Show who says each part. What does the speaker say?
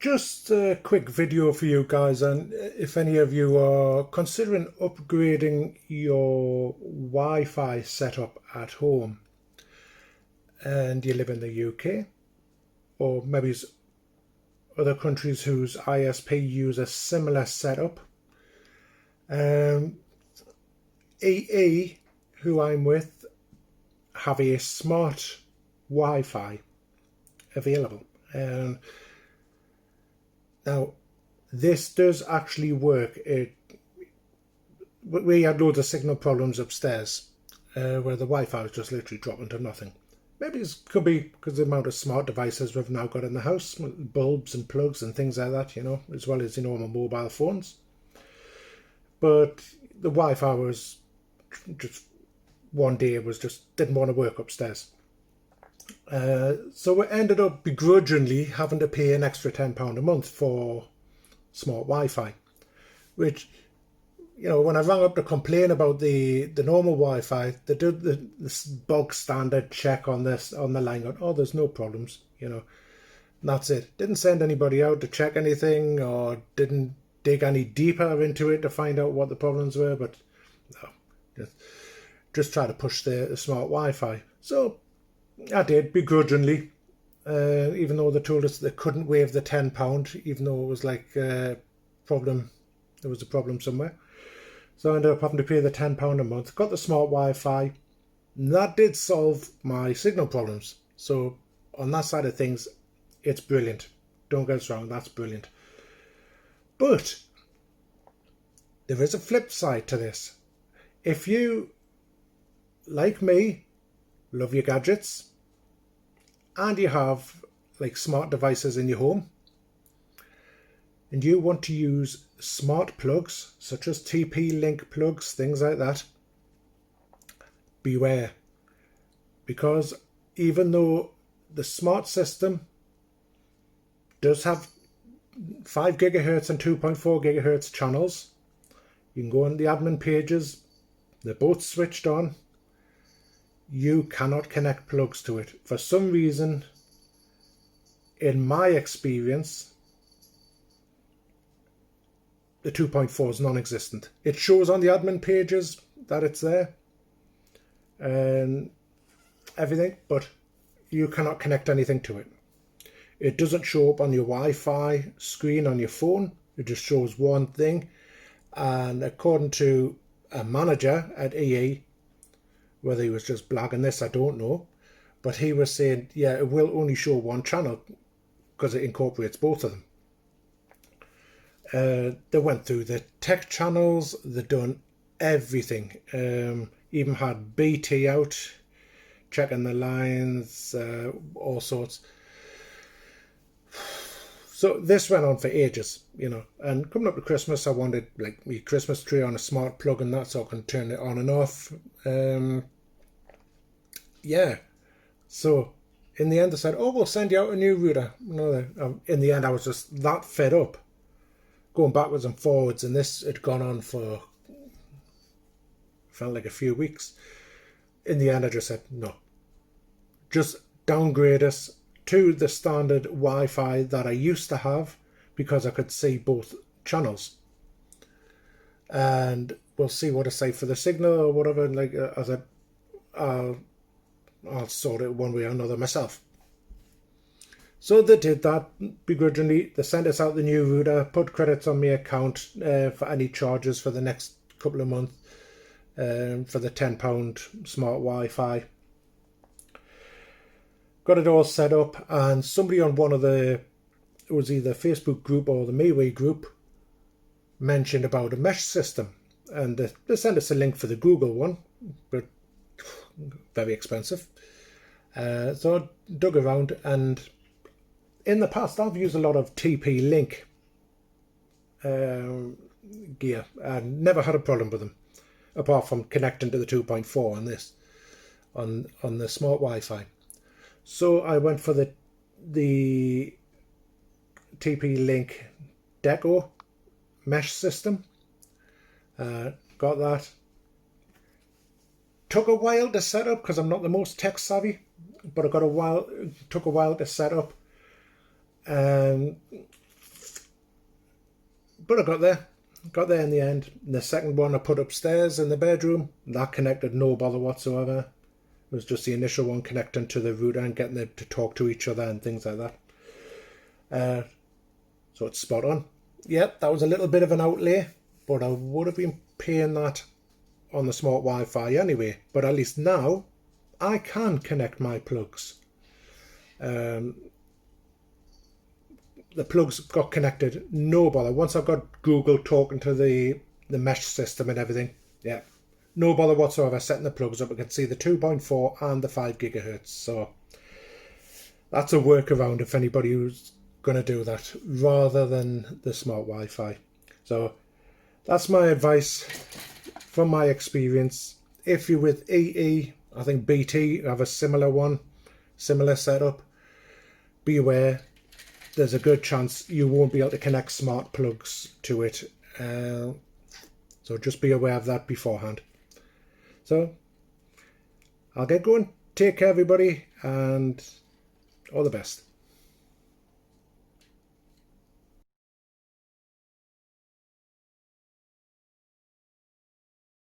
Speaker 1: Just a quick video for you guys, and if any of you are considering upgrading your Wi-Fi setup at home and you live in the UK, or maybe other countries whose ISP use a similar setup, EE, who I'm with, have a smart Wi-Fi available. Now, this does actually work. We had loads of signal problems upstairs where the Wi-Fi was just literally dropping to nothing. Maybe it could be because of the amount of smart devices we've now got in the house, bulbs and plugs and things like that, as well as normal mobile phones. But the Wi-Fi was just one day it was just didn't want to work upstairs. So we ended up begrudgingly having to pay an extra £10 a month for smart Wi-Fi, which, when I rang up to complain about the normal Wi-Fi, they did this bog standard check on the line. Oh, there's no problems, and that's it. Didn't send anybody out to check anything or didn't dig any deeper into it to find out what the problems were. But no, just try to push the smart Wi-Fi. So I did, begrudgingly, even though they told us they couldn't waive the £10, even though it was like there was a problem somewhere. So I ended up having to pay the £10 a month, got the smart Wi-Fi, and that did solve my signal problems. So on that side of things, it's brilliant. Don't get us wrong, that's brilliant. But there is a flip side to this. If you, like me, love your gadgets, and you have like smart devices in your home, and you want to use smart plugs such as TP-Link plugs, things like that, beware. Because even though the smart system does have 5 gigahertz and 2.4 gigahertz channels, you can go on the admin pages, they're both switched on, you cannot connect plugs to it. For some reason, in my experience, the 2.4 is non-existent. It shows on the admin pages that it's there and everything, but you cannot connect anything to it. It doesn't show up on your Wi-Fi screen on your phone. It just shows one thing. And according to a manager at EE, whether he was just blagging this, I don't know, but he was saying, yeah, it will only show one channel because it incorporates both of them. They went through the tech channels, they've done everything, even had BT out, checking the lines, all sorts. So this went on for ages, and coming up to Christmas, I wanted like my Christmas tree on a smart plug and that, so I can turn it on and off. Yeah, so in the end, they said, oh, we'll send you out a new router. In the end, I was just that fed up, going backwards and forwards, and this had gone on for, felt like a few weeks. In the end, I just said, no, just downgrade us to the standard Wi-Fi that I used to have, because I could see both channels, and we'll see what I say for the signal or whatever. Like I'll sort it one way or another myself. So they did that begrudgingly. They sent us out the new router, put credits on my account for any charges for the next couple of months for the £10 smart Wi-Fi. Got it all set up, and somebody on one of it was either Facebook group or the MeWe group, mentioned about a mesh system, and they sent us a link for the Google one, but very expensive. So I dug around, and in the past I've used a lot of TP-Link gear and never had a problem with them, apart from connecting to the 2.4 on this, on the smart Wi-Fi. So I went for the TP-Link Deco mesh system. Got that. Took a while to set up because I'm not the most tech savvy, but took a while to set up. but I got there. Got there in the end. And the second one I put upstairs in the bedroom. That connected no bother whatsoever. It was just the initial one connecting to the router and getting them to talk to each other and things like that. So it's spot on. Yep, that was a little bit of an outlay, but I would have been paying that on the smart Wi-Fi anyway. But at least now I can connect my plugs. The plugs got connected, no bother. Once I've got Google talking to the mesh system and everything, yeah, no bother whatsoever setting the plugs up. I can see the 2.4 and the 5 gigahertz. So that's a workaround if anybody who's going to do that, rather than the smart Wi-Fi. So that's my advice from my experience. If you're with EE, I think BT have a similar one, similar setup. Be aware, there's a good chance you won't be able to connect smart plugs to it. So just be aware of that beforehand. So I'll get going. Take care, everybody, and all the best.